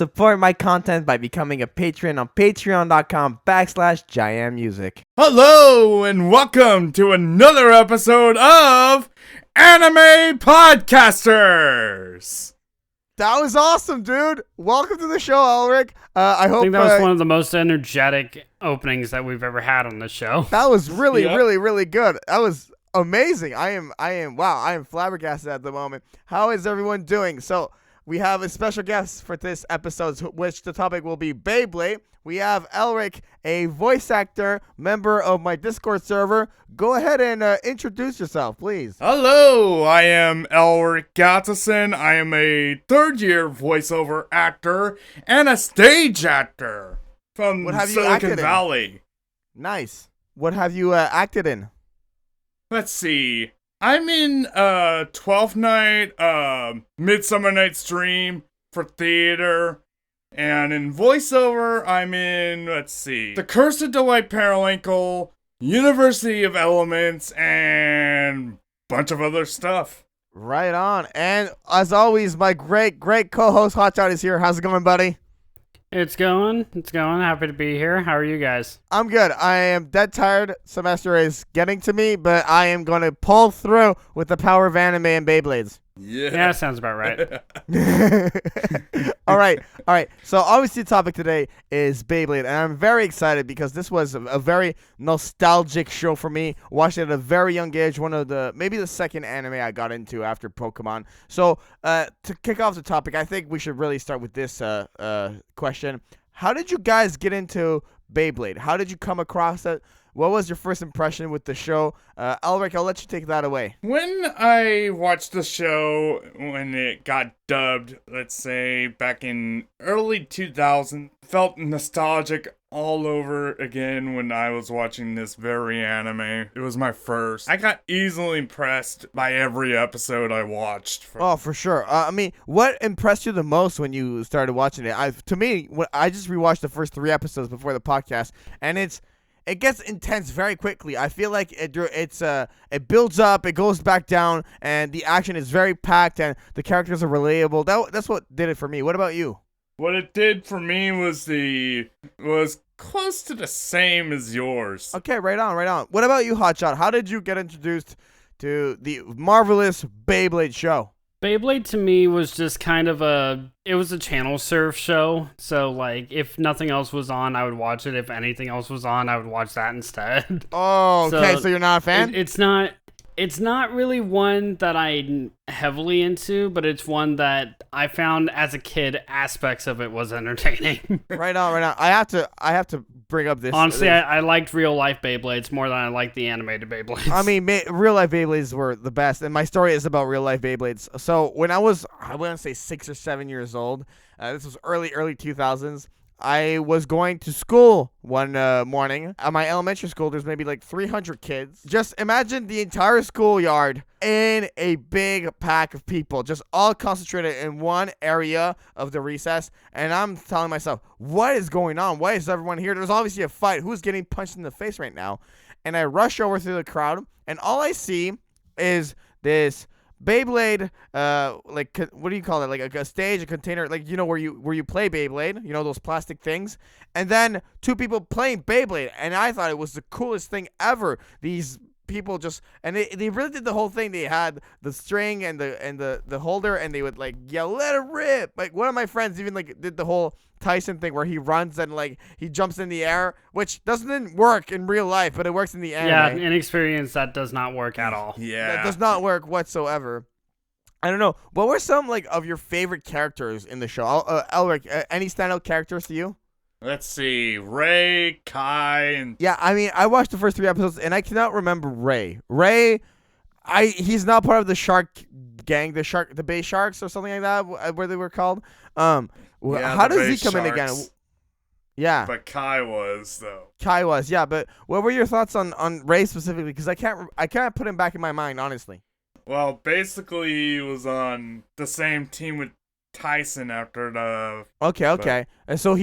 Support my content by becoming a patron on patreon.com/JaianMusic. Hello and welcome to another episode of Anime Podcasters. That was awesome, dude. Welcome to the show, Elric. I think that was one of the most energetic openings that we've ever had on the show. That was really good. That was amazing. I am flabbergasted at the moment. How is everyone doing? So we have a special guest for this episode, which the topic will be Beyblade. We have Elric, a voice actor, member of my Discord server. Go ahead and introduce yourself, please. Hello, I am Elric Atchison. I am a third-year voiceover actor and a stage actor from Silicon Valley. Nice. What have you acted in? Let's see. I'm in 12th Night, Midsummer Night's Dream for theater, and in voiceover, I'm in, let's see, The Curse of Dwight Periwinkle, University of Elements, and a bunch of other stuff. Right on. And as always, my great co-host Hotshot is here. How's it going, buddy? It's going. Happy to be here. How are you guys? I'm good. I am dead tired. Semester is getting to me, but I am going to pull through with the power of anime and Beyblades. Yeah, sounds about right. All right. So obviously the topic today is Beyblade, and I'm very excited because this was a very nostalgic show for me. Watched it at a very young age. Maybe the second anime I got into after Pokemon. So to kick off the topic, I think we should really start with this question. How did you guys get into Beyblade? How did you come across it? What was your first impression with the show? Elric, I'll let you take that away. When I watched the show, when it got dubbed, let's say, back in early 2000, felt nostalgic all over again when I was watching this very anime. It was my first. I got easily impressed by every episode I watched. Oh, for sure. I mean, what impressed you the most when you started watching it? I just rewatched the first 3 episodes before the podcast, and it gets intense very quickly. I feel like it builds up, it goes back down, and the action is very packed, and the characters are relatable. That's what did it for me. What about you? What it did for me was close to the same as yours. Okay, right on. What about you, Hotshot? How did you get introduced to the marvelous Beyblade show? Beyblade to me was just kind of a channel surf show. So like if nothing else was on, I would watch it. If anything else was on, I would watch that instead. Oh, okay. So you're not a fan? It's not really one that I'm heavily into, but it's one that I found as a kid aspects of it was entertaining. Right on. I have to bring up this. Honestly, I liked real life Beyblades more than I liked the animated Beyblades. I mean, real life Beyblades were the best, and my story is about real life Beyblades. So when I want to say 6 or 7 years old, this was early 2000s. I was going to school one morning. At my elementary school, there's maybe like 300 kids. Just imagine the entire schoolyard in a big pack of people, just all concentrated in one area of the recess. And I'm telling myself, what is going on? Why is everyone here? There's obviously a fight. Who's getting punched in the face right now? And I rush over through the crowd, and all I see is this Beyblade, what do you call it? Like a stage, a container, like, you know, where you play Beyblade, you know, those plastic things, and then 2 people playing Beyblade, and I thought it was the coolest thing ever. These people they really did the whole thing. They had the string and the holder, and they would like yell, "Let it rip!" Like one of my friends even like did the whole Tyson thing where he runs and like he jumps in the air, which doesn't work in real life, but it works in the anime. Yeah, in experience that does not work at all. Yeah, that does not work whatsoever. I don't know. What were some like of your favorite characters in the show? Elric, any standout characters to you? Let's see, Ray, Kai, and... Yeah, I mean, I watched the first 3 episodes, and I cannot remember Ray. He's not part of the shark gang, the Bay Sharks or something like that, where they were called. How does he come in again? Yeah. But Kai was, though. Kai was, yeah, but what were your thoughts on Ray specifically? Because I can't put him back in my mind, honestly. Well, basically, he was on the same team with Tyson after the... Okay. And so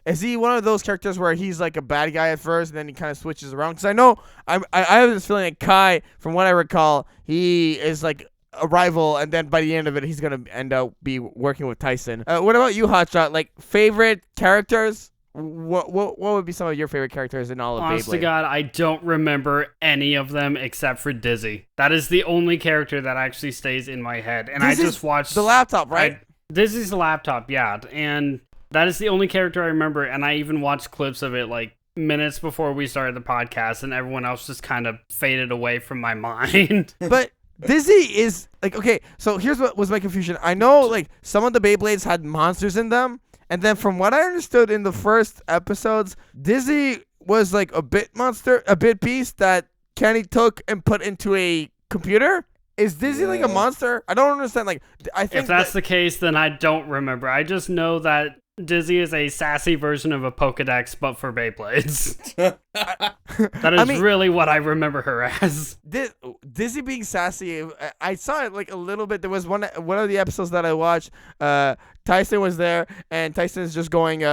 is he one of those characters where he's like a bad guy at first and then he kind of switches around? Because I know I have this feeling that Kai, from what I recall, he is like a rival, and then by the end of it, he's gonna end up be working with Tyson. What about you, Hotshot? Like favorite characters? What would be some of your favorite characters in all of Honest Beyblade? to God, I don't remember any of them except for Dizzy. That is the only character that actually stays in my head. And Dizzy's I just watched the laptop, right? Dizzy's the laptop, yeah. And that is the only character I remember. And I even watched clips of it like minutes before we started the podcast, and everyone else just kind of faded away from my mind. But Dizzy is like, okay, so here's what was my confusion. I know like some of the Beyblades had monsters in them, and then from what I understood in the first episodes, Dizzy was like a bit monster, a bit beast that Kenny took and put into a computer. Is Dizzy like a monster? I don't understand. Like, I think if that's the case, then I don't remember. I just know that Dizzy is a sassy version of a Pokedex, but for Beyblades. That is really what I remember her as. Dizzy being sassy, I saw it like a little bit. There was one of the episodes that I watched. Tyson was there, and Tyson's just going.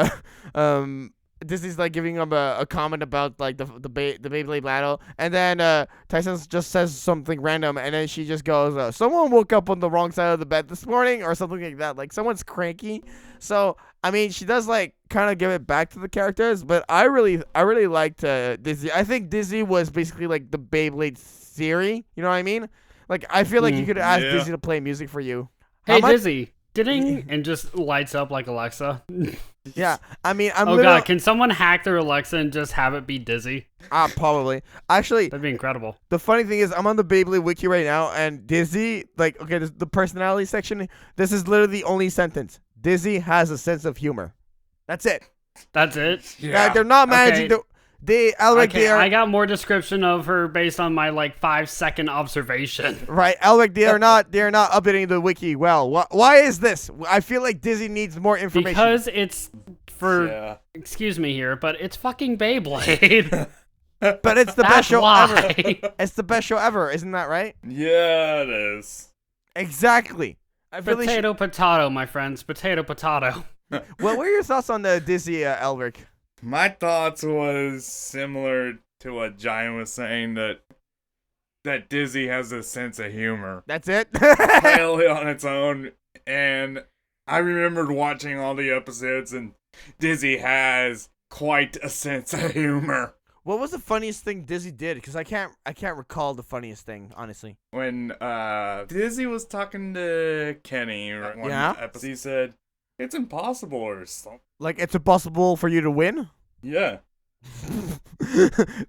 Dizzy's like giving him a comment about like the Beyblade battle, and then Tyson just says something random, and then she just goes, "Someone woke up on the wrong side of the bed this morning," or something like that. Like someone's cranky. So I mean, she does like kind of give it back to the characters, but I really liked Dizzy. I think Dizzy was basically like the Beyblade Siri. You know what I mean? Like I feel like you could ask Dizzy to play music for you. Hey Dizzy, ding, and just lights up like Alexa. Yeah, I mean, God, can someone hack their Alexa and just have it be Dizzy? Probably. Actually, that'd be incredible. The funny thing is, I'm on the Beyblade wiki right now, and Dizzy, like, okay, the personality section. This is literally the only sentence. Dizzy has a sense of humor. That's it. That's it. Yeah, they're not managing. Okay. I got more description of her based on my like 5-second observation. Right, Elric, they are not updating the wiki well. Why is this? I feel like Dizzy needs more information. Because it's for excuse me here, but it's fucking Beyblade. But it's the best show ever. It's the best show ever, isn't that right? Yeah, it is. Exactly. Potato, my friends. Potato. What were your thoughts on the Dizzy, Elric? My thoughts was similar to what Giant was saying, that Dizzy has a sense of humor. That's it? Entirely on its own. And I remembered watching all the episodes, and Dizzy has quite a sense of humor. What was the funniest thing Dizzy did? Because I can't recall the funniest thing, honestly. When Dizzy was talking to Kenny, one episode, he said, "It's impossible," or something. Like, it's impossible for you to win? Yeah.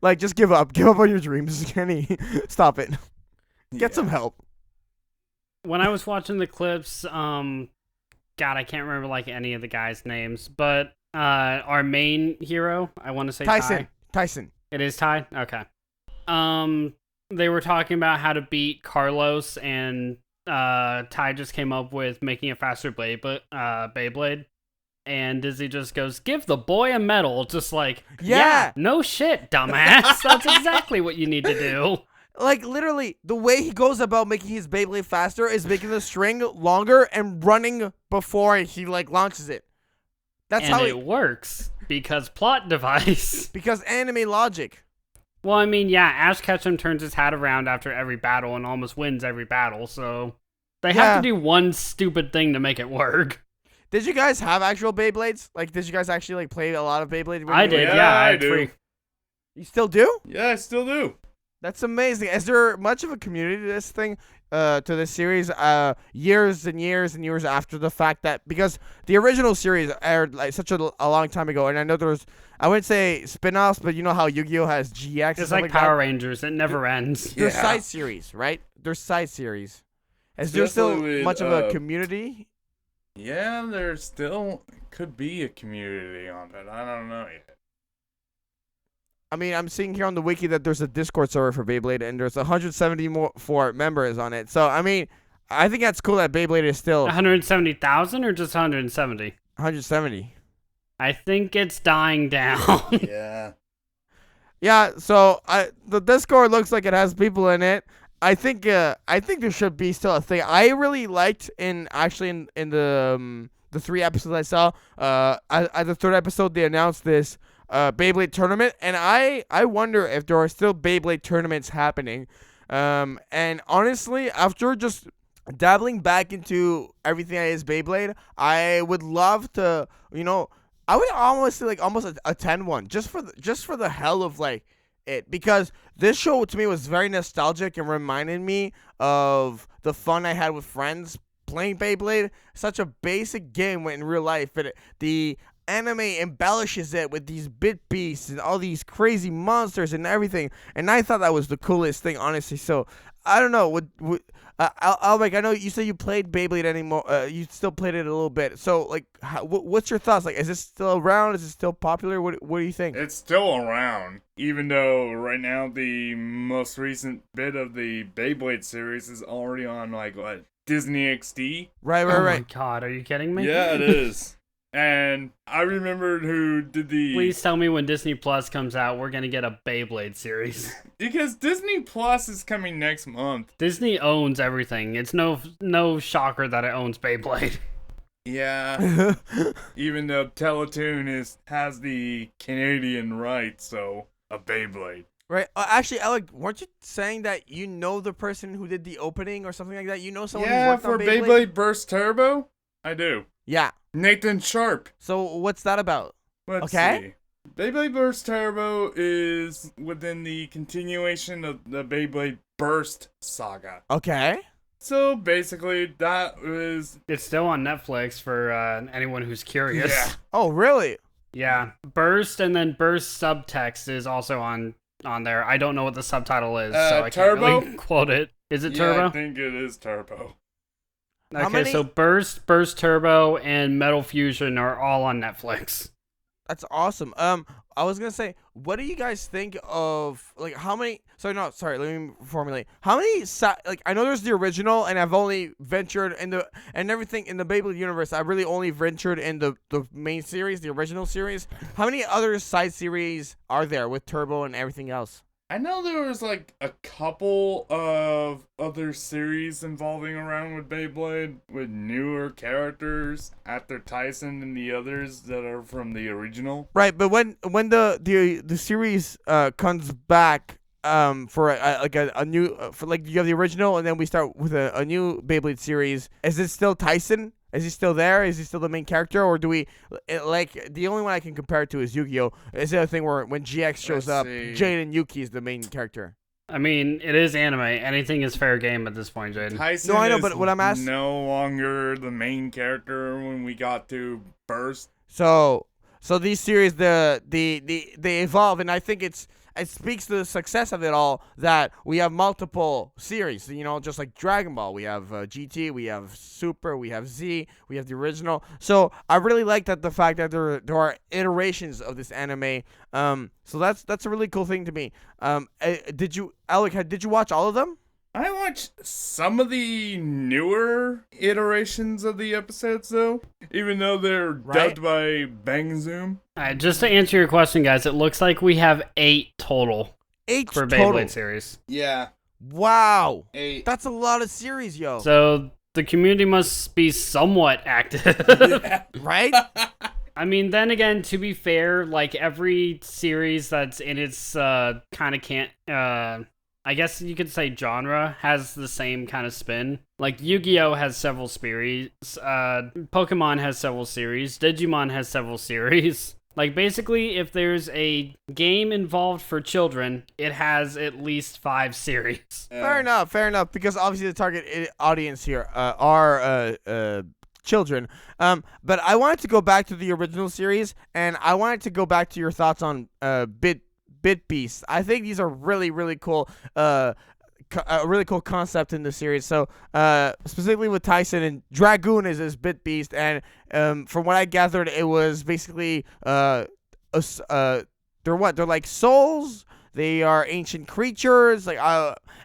Like, just give up. Give up on your dreams, Kenny. Stop it. Get some help. When I was watching the clips, God, I can't remember, like, any of the guys' names, but our main hero, I want to say Tyson. It is Ty? Okay. They were talking about how to beat Carlos, and Ty just came up with making a faster Beyblade. And Dizzy just goes, "Give the boy a medal." Just like, yeah no shit, dumbass. That's exactly what you need to do. Like, literally, the way he goes about making his Beyblade faster is making the string longer and running before he, like, launches it. That's how it works, because plot device. Because anime logic. Well, I mean, yeah, Ash Ketchum turns his hat around after every battle and almost wins every battle, so they have to do one stupid thing to make it work. Did you guys have actual Beyblades? Like, did you guys actually, like, play a lot of Beyblade? I did, yeah. I do. 3. You still do? Yeah, I still do. That's amazing. Is there much of a community to this thing, to this series, years and years and years after the fact that, because the original series aired like such a long time ago, and I know there's, I wouldn't say spin-offs, but you know how Yu-Gi-Oh has GX. It's like Power Rangers. It never ends. There's side series, right? There's side series. Is there still much of a community? Yeah, there still could be a community on it. I don't know yet. I mean, I'm seeing here on the wiki that there's a Discord server for Beyblade, and there's 174 members on it. So, I mean, I think that's cool that Beyblade is still 170,000 or just 170? 170. I think it's dying down. Yeah. Yeah, so the Discord looks like it has people in it. I think there should be still a thing. I really liked in the 3 episodes I saw. At the 3rd episode, they announced this Beyblade tournament, and I wonder if there are still Beyblade tournaments happening. And honestly, after just dabbling back into everything that is Beyblade, I would love to, I would almost say like almost attend one just for the hell of like it, because this show to me was very nostalgic and reminded me of the fun I had with friends playing Beyblade. Such a basic game when in real life, but the anime embellishes it with these bit beasts and all these crazy monsters and everything, and I thought that was the coolest thing, honestly. So I don't know. Alric, I know you said you played Beyblade anymore. You still played it a little bit. So, like, what's your thoughts? Like, is it still around? Is it still popular? What do you think? It's still around, even though right now the most recent bit of the Beyblade series is already on, like, what, Disney XD? Right. Oh my god, are you kidding me? Yeah, it is. And I remembered who did the... Please tell me when Disney Plus comes out, we're gonna get a Beyblade series. Because Disney Plus is coming next month. Disney owns everything. It's no shocker that it owns Beyblade. Yeah. Even though Teletoon has the Canadian rights, so a Beyblade. Right. Actually, Alec, weren't you saying that you know the person who did the opening or something like that? You know someone who worked on Beyblade? Beyblade Burst Turbo? I do. Yeah. Nathan Sharp. So what's that about? Let's see. Beyblade Burst Turbo is within the continuation of the Beyblade Burst saga. Okay. So basically, that was... It's still on Netflix for anyone who's curious. Yeah. Oh, really? Yeah. Burst and then Burst subtext is also on there. I don't know what the subtitle is, so I can't Turbo? really quote it. Is it Yeah, Turbo? I think it is Turbo. Okay, so Burst Turbo, and Metal Fusion are all on Netflix. That's awesome. I was gonna say, what do you guys think of like how many? Sorry, let me formulate. How many? Like I know there's the original, and I've only ventured in everything in the Beyblade universe. I've really only ventured in the main series, the original series. How many other side series are there with Turbo and everything else? I know there was like a couple of other series involving around with Beyblade with newer characters after Tyson and the others that are from the original. Right, but when the series comes back for a new for like you have the original and then we start with a new Beyblade series, is it still Tyson? Is he still there? Is he still the main character, or do we like the only one I can compare it to is Yu-Gi-Oh? Is the other thing where when GX shows up, Jade and Yuki is the main character? I mean, it is anime. Anything is fair game at this point, Jaden. Tyson no, I know, but what I'm asking, no longer the main character when we got to Burst. So these series they evolve, and I think it speaks to the success of it all that we have multiple series. You know, just like Dragon Ball, we have GT, we have Super, we have Z, we have the original. So I really like the fact that there are iterations of this anime. So that's a really cool thing to me. Alec, did you watch all of them? I watched some of the newer iterations of the episodes, though, even though they're dubbed by Bang Zoom. Alright, just to answer your question, guys, it looks like we have 8 total. 8 for total. Beyblade series. Yeah. Wow. 8. That's a lot of series, yo. So the community must be somewhat active. Right? I mean, then again, to be fair, like every series that's in its kind of can't... I guess you could say genre has the same kind of spin. Like Yu-Gi-Oh has several series, Pokemon has several series, Digimon has several series. Like basically, if there's a game involved for children, it has at least 5 series. Fair enough. Because obviously the target audience here are children. But I wanted to go back to the original series, and I wanted to go back to your thoughts on Bit Beasts. I think these are really, really cool. A really cool concept in the series. So, specifically with Tyson and Dragoon is his Bit Beast, and from what I gathered, it was basically they're what? They're like souls. They are ancient creatures, like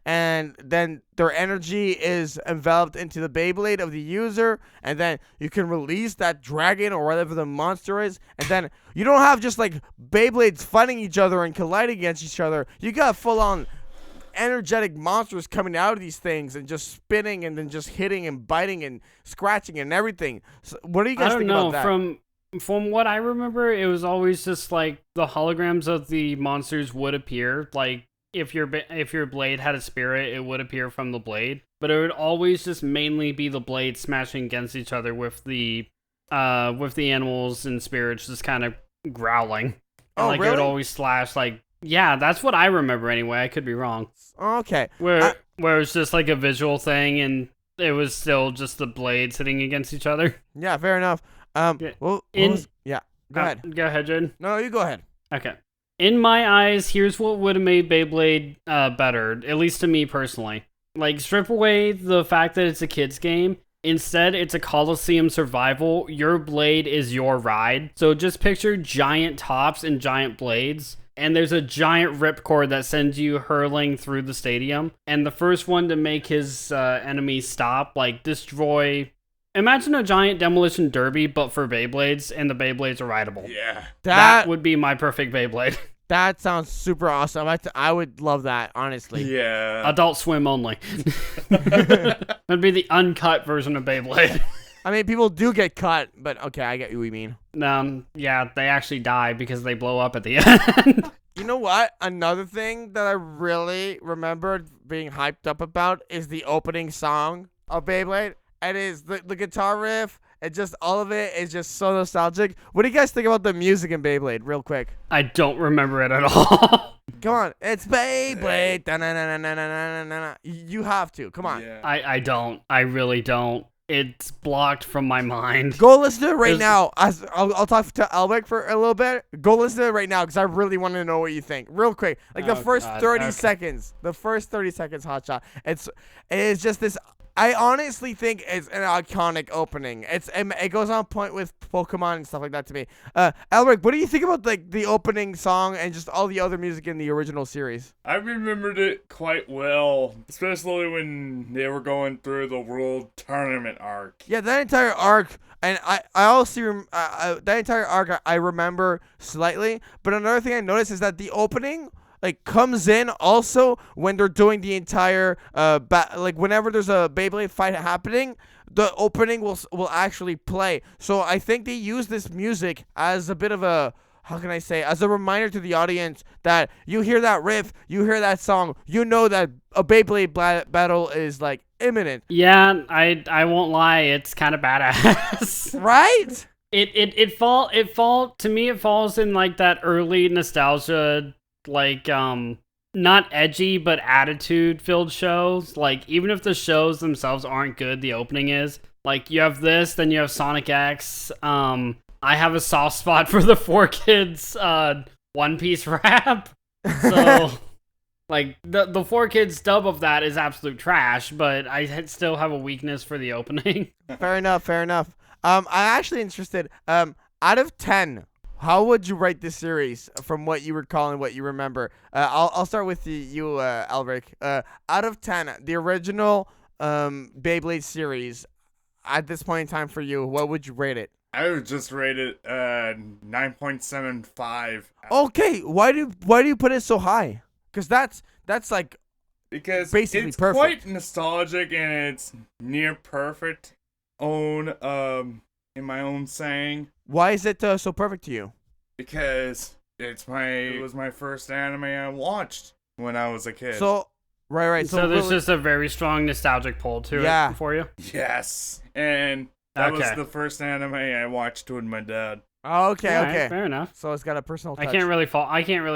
and then their energy is enveloped into the Beyblade of the user, and then you can release that dragon or whatever the monster is, and then you don't have just like Beyblades fighting each other and colliding against each other. You got full-on energetic monsters coming out of these things and just spinning and then just hitting and biting and scratching and everything. So what do you guys think about that? From what I remember, it was always just like the holograms of the monsters would appear. Like if your blade had a spirit, it would appear from the blade. but it would always just mainly be the blades smashing against each other with the animals and spirits just kind of growling. And, Oh, like, really? it would always slash, like, yeah, that's what I remember anyway. I could be wrong. Okay. Where it was just like a visual thing and it was still just the blades hitting against each other. Yeah, fair enough. Yeah. Well, yeah. Go ahead. Go ahead, Jaden. No, you go ahead. Okay. In my eyes, here's what would have made Beyblade better, at least to me personally. Like, strip away the fact that it's a kid's game. Instead, it's a Coliseum survival. Your blade is your ride. So just picture giant tops and giant blades. And there's a giant ripcord that sends you hurling through the stadium. And the first one to make his enemy stop, like, destroy... Imagine a giant demolition derby, but for Beyblades, and the Beyblades are rideable. Yeah. That would be my perfect Beyblade. That sounds super awesome. I would love that, honestly. Yeah. Adult Swim only. That'd be the uncut version of Beyblade. I mean, people do get cut, but okay, I get what you mean. Yeah, they actually die because they blow up at the end. You know what? Another thing that I really remembered being hyped up about is the opening song of Beyblade. It is the guitar riff, and just all of it is just so nostalgic. What do you guys think about the music in Beyblade, real quick? I don't remember it at all. Come on, it's Beyblade. Da-na-na-na-na-na-na-na. You have to. Come on. Yeah. I don't. I really don't. It's blocked from my mind. Go listen to it right now. I'll talk to Elric for a little bit. Go listen to it right now because I really want to know what you think. Real quick. Like the first 30 seconds. The first 30 seconds, Hotshot. It is just this. I honestly think it's an iconic opening. It goes on point with Pokemon and stuff like that to me. Elric, what do you think about like the opening song and just all the other music in the original series? I remembered it quite well, especially when they were going through the World Tournament arc. Yeah, that entire arc, and I also that entire arc I remember slightly. But another thing I noticed is that the opening like comes in also when they're doing the entire like whenever there's a Beyblade fight happening, the opening will actually play. So I think they use this music as a bit of a, how can I say, as a reminder to the audience that you hear that riff, you hear that song, you know that a Beyblade battle is like imminent. Yeah, I won't lie, it's kind of badass. Right? It falls in like that early nostalgia, like not edgy but attitude filled shows. Like, even if the shows themselves aren't good, the opening is. Like, you have this, then you have Sonic X. I have a soft spot for the 4Kids One Piece rap. So like the 4Kids dub of that is absolute trash, but I still have a weakness for the opening. Fair enough. I'm actually interested. Out of 10, how would you rate this series from what you recall and what you remember? I'll start with you, Elric. Out of 10, the original Beyblade series, at this point in time for you, what would you rate it? I would just rate it 9.75. Okay, why do you put it so high? Because that's like Because basically it's perfect. quite nostalgic and it's near perfect. In my own saying. Why is it so perfect to you? Because it was my first anime I watched when I was a kid. So right. So there's really, just a very strong nostalgic pull to it for you. Yes, and that was Okay. the first anime I watched with my dad. okay. Alright, fair enough. So it's got a personal touch. I can't really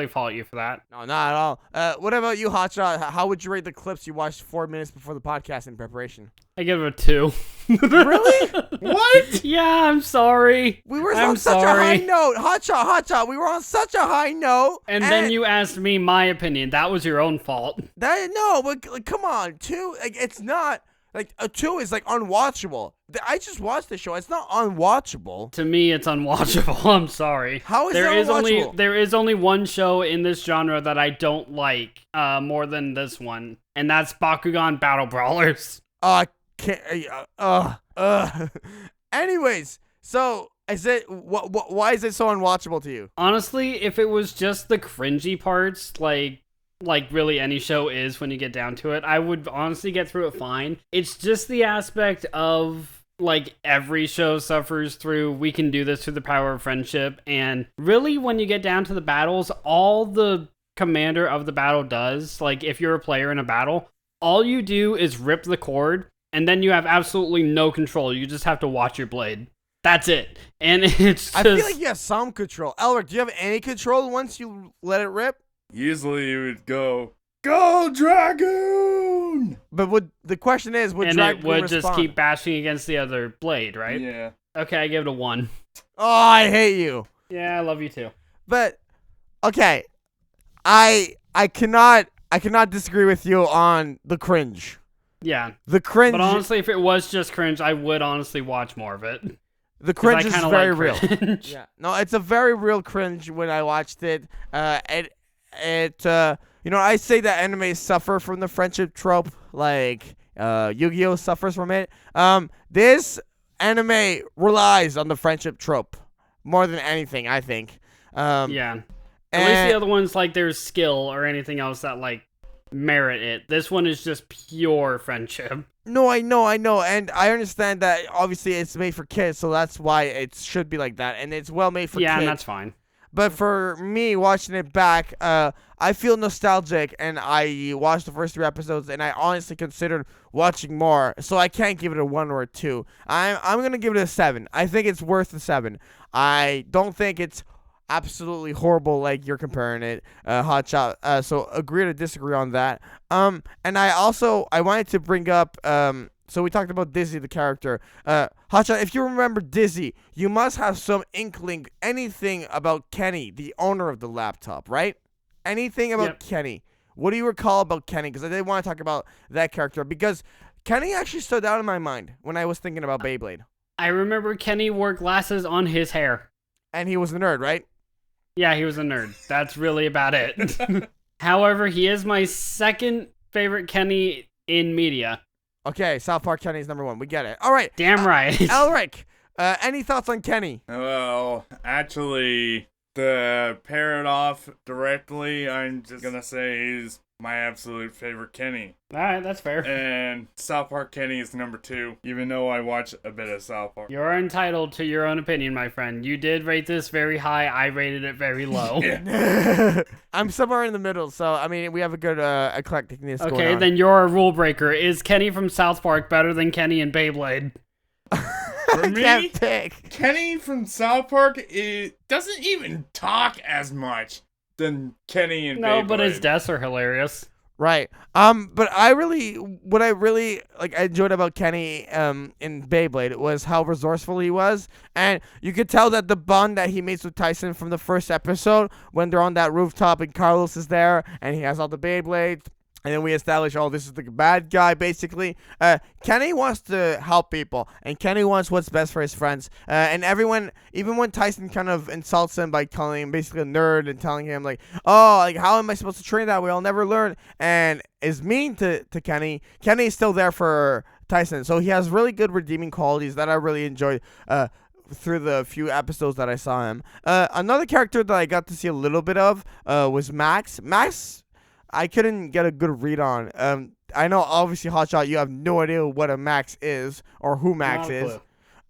fault you for that. No, not at all. What about you, Hotshot? How would you rate the clips you watched 4 minutes before the podcast in preparation? I give it a 2. Really? What? Yeah, I'm sorry. We were I'm on such a sorry. high note. Hotshot. We were on such a high note. And then you asked me my opinion. That was your own fault. But like, come on, 2. Like, it's not like a 2 is like unwatchable. I just watched the show. It's not unwatchable. To me, it's unwatchable. I'm sorry. How is there it is unwatchable? there is only one show in this genre that I don't like more than this one, and that's Bakugan Battle Brawlers. I can't. Anyways, so is it? Why is it so unwatchable to you? Honestly, if it was just the cringy parts, like really any show is when you get down to it, I would honestly get through it fine. It's just the aspect of, like, every show suffers through, we can do this through the power of friendship, and really when you get down to the battles, all the commander of the battle does, like, if you're a player in a battle, all you do is rip the cord, and then you have absolutely no control. You just have to watch your blade. That's it. And it's just... I feel like you have some control. Elric, do you have any control once you let it rip? Usually you would go Dragoon! But the question is, would and Dragoon it would respond? just keep bashing against the other blade, right? Yeah. Okay, I give it a 1. Oh, I hate you. Yeah, I love you too. But okay, I cannot disagree with you on the cringe. Yeah. The cringe. But honestly, if it was just cringe, I would honestly watch more of it. The cringe I is kinda very like real. cringe. Yeah. No, it's a very real cringe when I watched it. I say that anime suffer from the friendship trope, like Yu-Gi-Oh suffers from it. This anime relies on the friendship trope more than anything, I think. Yeah. At least the other ones, like, there's skill or anything else that, like, merit it. This one is just pure friendship. No, I know, and I understand that obviously it's made for kids, so that's why it should be like that, and it's well made for kids. Yeah, and that's fine. But for me, watching it back, I feel nostalgic, and I watched the first 3 episodes, and I honestly considered watching more, so I can't give it a 1 or a 2. I'm gonna give it a 7. I think it's worth a 7. I don't think it's absolutely horrible like you're comparing it, Hotshot. So agree to disagree on that. And I wanted to bring up, so we talked about Dizzy, the character. Hotshot, if you remember Dizzy, you must have some inkling, anything about Kenny, the owner of the laptop, right? Anything about Kenny. What do you recall about Kenny? Because I did want to talk about that character, because Kenny actually stood out in my mind when I was thinking about Beyblade. I remember Kenny wore glasses on his hair. And he was a nerd, right? Yeah, he was a nerd. That's really about it. However, he is my second favorite Kenny in media. Okay, South Park Kenny is number 1. We get it. All right. Damn right. Elric, any thoughts on Kenny? Well, actually, to pair it off directly, I'm just gonna say he's my absolute favorite Kenny. Alright, that's fair. And South Park Kenny is number 2, even though I watch a bit of South Park. You're entitled to your own opinion, my friend. You did rate this very high. I rated it very low. I'm somewhere in the middle, so, I mean, we have a good eclecticness going on. Okay, then you're a rule breaker. Is Kenny from South Park better than Kenny in Beyblade? For me, can't pick. Kenny from South Park doesn't even talk as much than Kenny in Beyblade. No, but his deaths are hilarious. Right. But what I really enjoyed about Kenny in Beyblade was how resourceful he was, and you could tell that the bond that he makes with Tyson from the first episode when they're on that rooftop and Carlos is there and he has all the Beyblades. And then we establish, this is the bad guy, basically. Kenny wants to help people, and Kenny wants what's best for his friends. And everyone, even when Tyson kind of insults him by calling him basically a nerd and telling him, how am I supposed to train that way? I'll never learn. And is mean to Kenny. Kenny is still there for Tyson. So he has really good redeeming qualities that I really enjoyed through the few episodes that I saw him. Another character that I got to see a little bit of was Max. Max, I couldn't get a good read on. I know, obviously, Hotshot, you have no idea what a Max is or who Max is.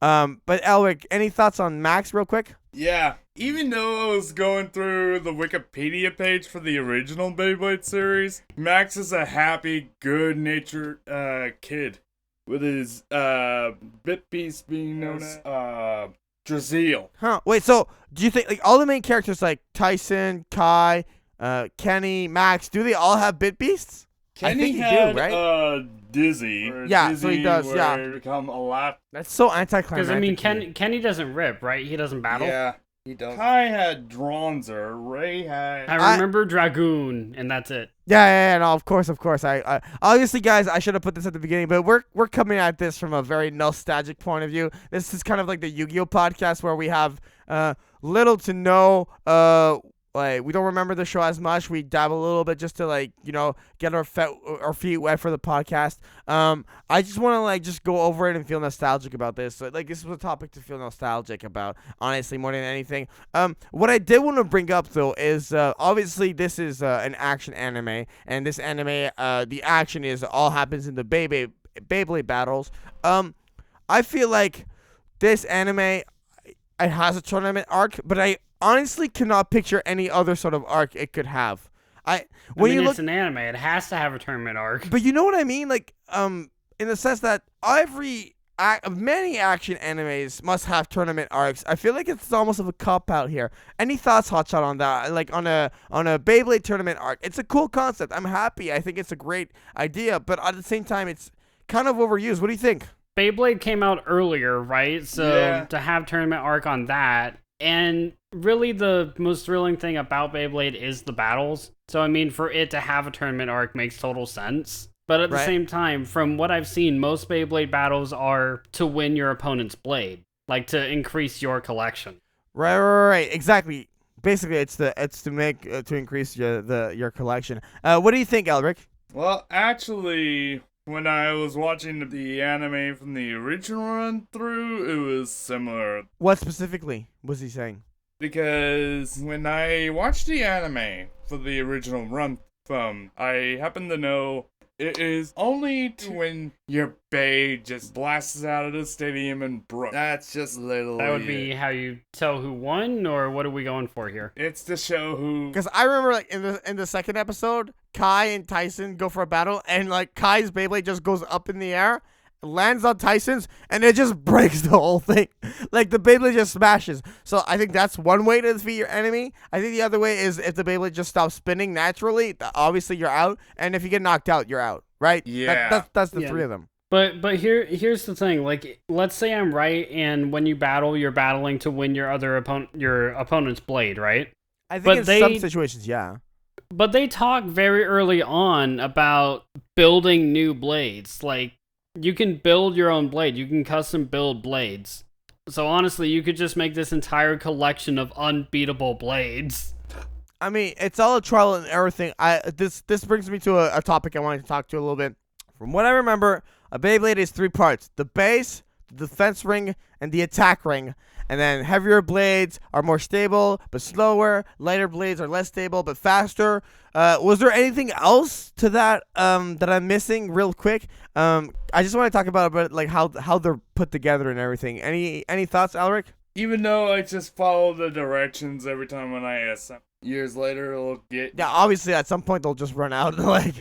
But Elric, any thoughts on Max real quick? Yeah, even though I was going through the Wikipedia page for the original Beyblade series, Max is a happy, good-natured kid, with his bit piece being known as Draziel. Huh. Wait, so do you think all the main characters like Tyson, Kai, Kenny, Max, do they all have bit beasts? Kenny had Dizzy. Yeah, Dizzy so he does, yeah. Become a lot. That's so anticlimactic. Because, I mean, Kenny doesn't rip, right? He doesn't battle. Yeah, he does. Kai had Dronzer. Ray had... I remember Dragoon, and that's it. Yeah, no, of course. I obviously, guys, I should have put this at the beginning, but we're coming at this from a very nostalgic point of view. This is kind of like the Yu-Gi-Oh podcast where we have little to no we don't remember the show as much. We dabble a little bit just to get our feet wet for the podcast. I just want to just go over it and feel nostalgic about this. So, this is a topic to feel nostalgic about, honestly, more than anything. What I did want to bring up though is obviously this is an action anime, and this anime the action is all happens in the Beyblade battles. I feel like this anime it has a tournament arc, but I honestly cannot picture any other sort of arc it could have. When you look, it's an anime. It has to have a tournament arc. but you know what I mean, like in the sense that many action animes must have tournament arcs. I feel like it's almost of a cop out here. Any thoughts, Hotshot, on that? Like on a Beyblade tournament arc? It's a cool concept. I'm happy. I think it's a great idea, but at the same time, it's kind of overused. What do you think? Beyblade came out earlier, right? So to have tournament arc on that, and really the most thrilling thing about Beyblade is the battles. So I mean, for it to have a tournament arc makes total sense. But at the same time, from what I've seen, most Beyblade battles are to win your opponent's blade, like to increase your collection. Right. Exactly. Basically, it's to increase your collection. What do you think, Elric? Well, actually, when I was watching the anime from the original run through, it was similar. What specifically was he saying? Because when I watched the anime for the original run from, I happen to know it is only when your bay just blasts out of the stadium and broke. That's just literally. That would be how you tell who won, or what are we going for here? It's to show who. Because I remember, like in the second episode, Kai and Tyson go for a battle, and like Kai's Beyblade just goes up in the air, lands on Tyson's, and it just breaks the whole thing. Like the Beyblade just smashes. So I think that's one way to defeat your enemy. I think the other way is if the Beyblade just stops spinning naturally, obviously you're out, and if you get knocked out, you're out. Right? Yeah. That's the three of them. But here's the thing. Like, let's say I'm right, and when you battle, you're battling to win your opponent's blade, right? I think some situations, yeah. But they talk very early on about building new blades. Like, you can build your own blade. You can custom build blades. So honestly, you could just make this entire collection of unbeatable blades. I mean, it's all a trial and error thing. This brings me to a topic I wanted to talk to a little bit. From what I remember, a Beyblade is 3 parts: the base, the defense ring, and the attack ring. And then heavier blades are more stable but slower. Lighter blades are less stable but faster. Was there anything else to that that I'm missing? Real quick, I just want to talk about like how they're put together and everything. Any thoughts, Elric? Even though I just follow the directions every time when I ask them. Years later, it'll get. Yeah, obviously at some point they'll just run out. Like,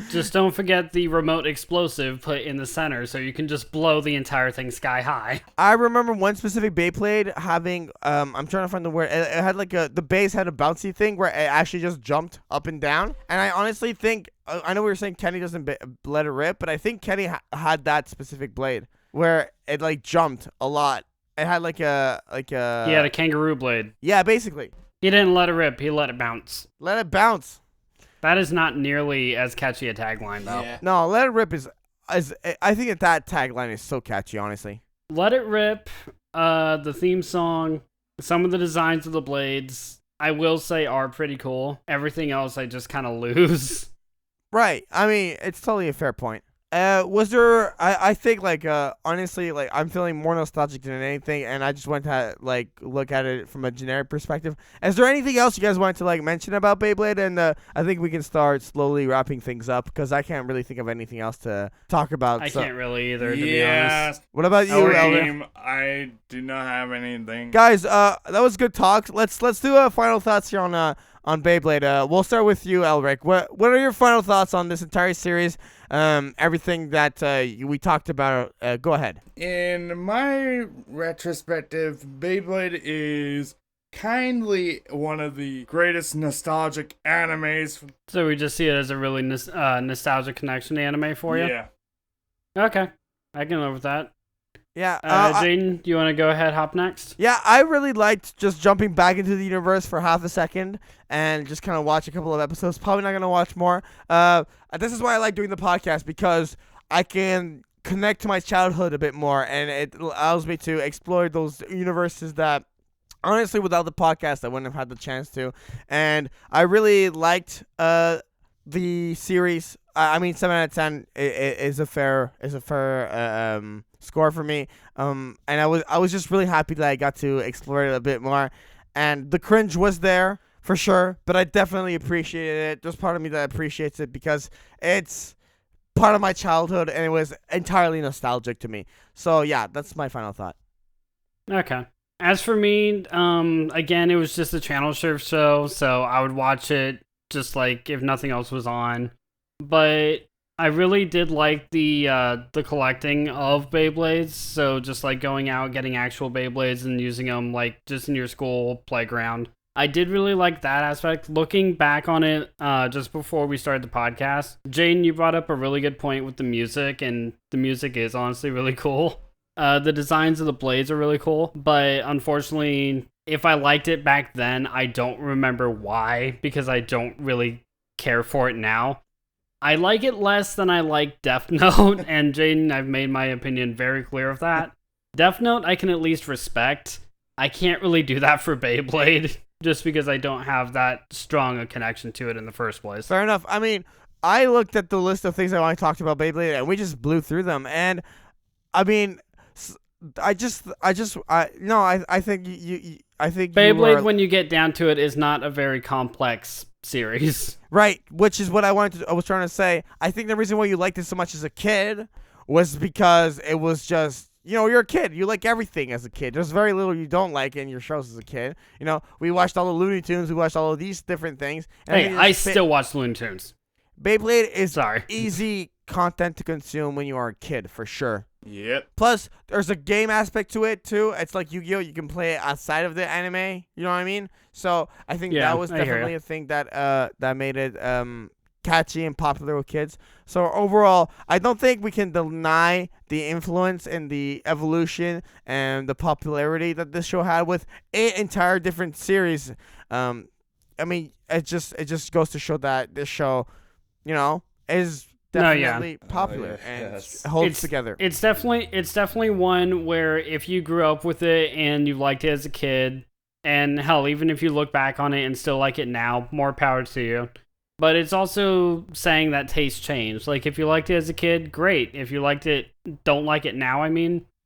just don't forget the remote explosive put in the center, so you can just blow the entire thing sky high. I remember one specific Beyblade having. I'm trying to find the word. It had like the base had a bouncy thing where it actually just jumped up and down. And I honestly think I know we were saying Kenny doesn't let it rip, but I think Kenny had that specific blade where it like jumped a lot. It had like a Yeah, the kangaroo blade. Yeah, basically. He didn't let it rip. He let it bounce. Let it bounce. That is not nearly as catchy a tagline, though. Yeah. No, let it rip is I think that tagline is so catchy, honestly. Let it rip. The theme song, some of the designs of the blades, I will say are pretty cool. Everything else, I just kind of lose. Right. I mean, it's totally a fair point. Was there? I think like honestly, like I'm feeling more nostalgic than anything, and I just want to like look at it from a generic perspective. Is there anything else you guys wanted to like mention about Beyblade? And I think we can start slowly wrapping things up because I can't really think of anything else to talk about. I can't really either, to be honest. What about you, Elric? I do not have anything. Guys, that was good talk. Let's do final thoughts here on Beyblade. We'll start with you, Elric. What are your final thoughts on this entire series? Everything that we talked about. Go ahead. In my retrospective, Beyblade is kindly one of the greatest nostalgic animes. So we just see it as a really nostalgic connection anime for you? Yeah. Okay. I can live with that. Yeah. Jaden, do you want to go ahead, hop next? Yeah, I really liked just jumping back into the universe for half a second and just kind of watch a couple of episodes. Probably not going to watch more. This is why I like doing the podcast, because I can connect to my childhood a bit more, and it allows me to explore those universes that honestly without the podcast I wouldn't have had the chance to. And I really liked the series. I mean, 7 out of 10 is a fair score for me. And I was just really happy that I got to explore it a bit more. And the cringe was there for sure, but I definitely appreciated it. There's part of me that appreciates it because it's part of my childhood and it was entirely nostalgic to me. So yeah, that's my final thought. Okay. As for me, again, it was just a channel surf show, so I would watch it just like if nothing else was on. But I really did like the collecting of Beyblades. So just like going out, getting actual Beyblades and using them like just in your school playground. I did really like that aspect. Looking back on it, just before we started the podcast, Jane, you brought up a really good point with the music, and the music is honestly really cool. The designs of the blades are really cool, but unfortunately, if I liked it back then, I don't remember why, because I don't really care for it now. I like it less than I like Death Note, and Jaden, I've made my opinion very clear of that. Death Note, I can at least respect. I can't really do that for Beyblade, just because I don't have that strong a connection to it in the first place. Fair enough. I mean, I looked at the list of things I want to talk about Beyblade, and we just blew through them. And I mean, I think I think Beyblade, when you get down to it, is not a very complex series. Right, which is what I was trying to say. I think the reason why you liked it so much as a kid was because it was just, you're a kid. You like everything as a kid. There's very little you don't like in your shows as a kid. We watched all the Looney Tunes. We watched all of these different things. And hey, I still watch Looney Tunes. Beyblade is easy content to consume when you are a kid, for sure. Yep. Plus, there's a game aspect to it, too. It's like Yu-Gi-Oh! You can play it outside of the anime. You know what I mean? So, I think that was definitely a thing that made it catchy and popular with kids. So, overall, I don't think we can deny the influence and the evolution and the popularity that this show had with an entire different series. I mean, it just goes to show that this show, is definitely popular and holds together. It's definitely one where if you grew up with it and you liked it as a kid, and hell, even if you look back on it and still like it now, more power to you. But it's also saying that tastes change. Like, if you liked it as a kid, great. If you don't like it now,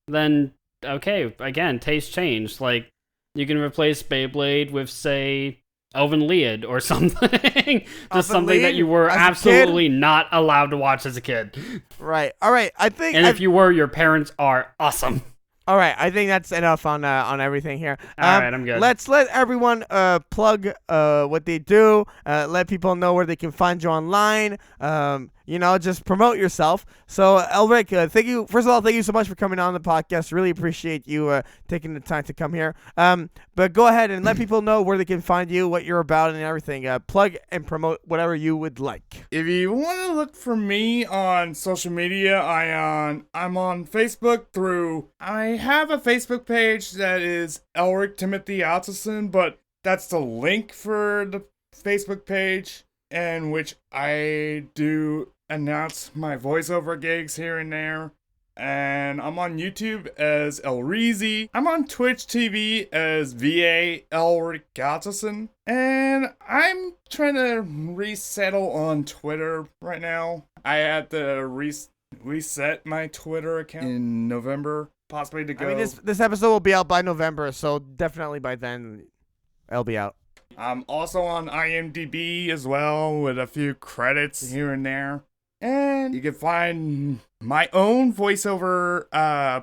then okay, again, taste change. Like, you can replace Beyblade with, say, Elvin Lied or something. Just something that you were absolutely not allowed to watch as a kid. Right. All right. And if you were, your parents are awesome. All right. I think that's enough on everything here. All right. I'm good. Let's let everyone plug what they do. Let people know where they can find you online. Just promote yourself. So, Elric, thank you. First of all, thank you so much for coming on the podcast. Really appreciate you taking the time to come here. But go ahead and let people know where they can find you, what you're about, and everything. Plug and promote whatever you would like. If you want to look for me on social media, I'm on Facebook I have a Facebook page that is Elric Atchison, but that's the link for the Facebook page, in which I do announce my voiceover gigs here and there. And I'm on YouTube as Elric. I'm on Twitch TV as VA Elric Atchison. And I'm trying to resettle on Twitter right now. I had to reset my Twitter account in November, possibly to go. I mean, this episode will be out by November, so definitely by then it'll be out. I'm also on IMDb as well, with a few credits here and there. And you can find my own voiceover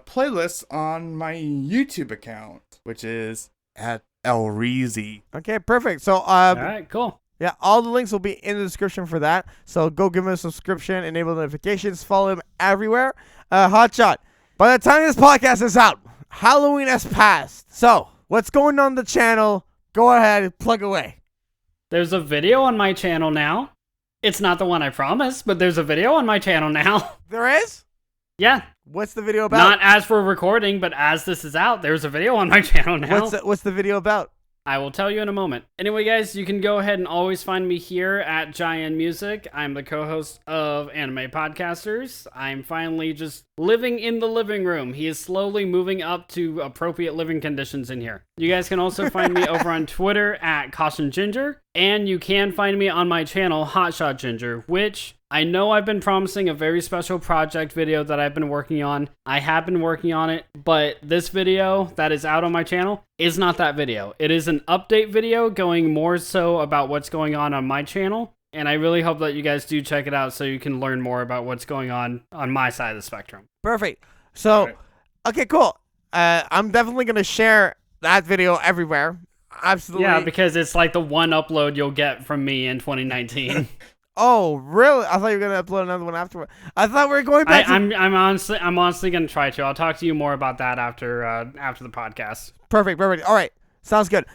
playlist on my YouTube account, which is at Elric. Okay, perfect. So, all right, cool. Yeah, all the links will be in the description for that. So go give him a subscription, enable notifications, follow him everywhere. Hotshot, by the time this podcast is out, Halloween has passed. So, what's going on the channel? Go ahead, plug away. There's a video on my channel now. It's not the one I promised, but there's a video on my channel now. There is? Yeah. What's the video about? Not as for recording, but as this is out, there's a video on my channel now. What's the video about? I will tell you in a moment. Anyway, guys, you can go ahead and always find me here at JaianMusic. I'm the co-host of Anime Podcasters. I'm finally just living in the living room. He is slowly moving up to appropriate living conditions in here. You guys can also find me over on Twitter at Caution Ginger. And you can find me on my channel, Hotshot Ginger, which I know I've been promising a very special project video that I've been working on. I have been working on it, but this video that is out on my channel is not that video. It is an update video going more so about what's going on my channel. And I really hope that you guys do check it out so you can learn more about what's going on my side of the spectrum. Perfect. So, okay, cool. I'm definitely going to share that video everywhere. Absolutely. Yeah, because it's like the one upload you'll get from me in 2019. Oh, really? I thought you were gonna upload another one afterward. I thought we were going back. I'm honestly gonna try to. I'll talk to you more about that after the podcast. Perfect. All right. Sounds good.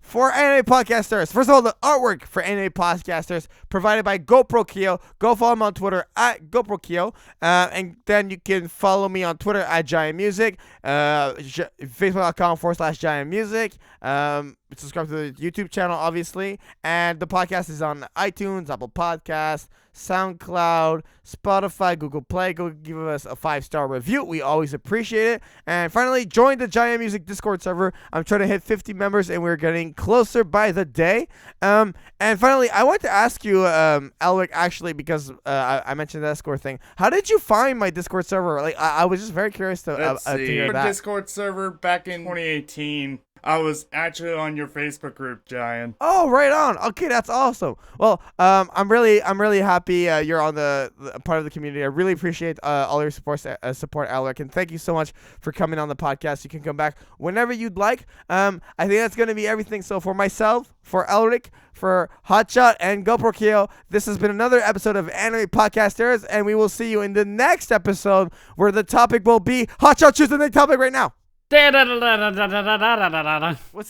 For anime podcasters, first of all, the artwork for anime podcasters provided by GoProkyo. Go follow me on Twitter at GoProkyo. And then you can follow me on Twitter at JaianMusic, Facebook.com/JaianMusic. Subscribe to the YouTube channel, obviously. And the podcast is on iTunes, Apple Podcasts, SoundCloud, Spotify, Google Play. Go give us a 5-star review. We always appreciate it. And finally, join the JaianMusic Discord server. I'm trying to hit 50 members, and we're getting closer by the day. And finally, I want to ask you, Elric, actually, because I mentioned the Discord thing. How did you find my Discord server? Like, I was just very curious to hear that. Our Discord server back in 2018. I was actually on your Facebook group, Jaian. Oh, right on. Okay, that's awesome. Well, I'm really happy you're on the part of the community. I really appreciate all your support, Elric, and thank you so much for coming on the podcast. You can come back whenever you'd like. I think that's going to be everything. So for myself, for Elric, for Hotshot, and GoProkyo, this has been another episode of Anime Podcasters, and we will see you in the next episode where the topic will be Hotshot. Choose the next topic right now. What's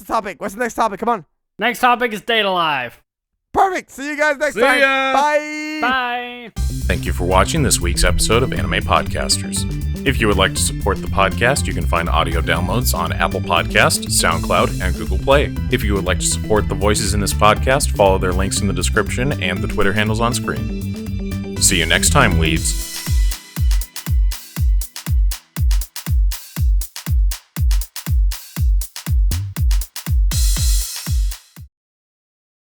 the topic? What's the next topic? Come on. Next topic is Date Alive. Perfect. See you guys next time. Ya. Bye. Bye. Thank you for watching this week's episode of Anime Podcasters. If you would like to support the podcast, you can find audio downloads on Apple Podcast, SoundCloud, and Google Play. If you would like to support the voices in this podcast, follow their links in the description and the Twitter handles on screen. See you next time, leads.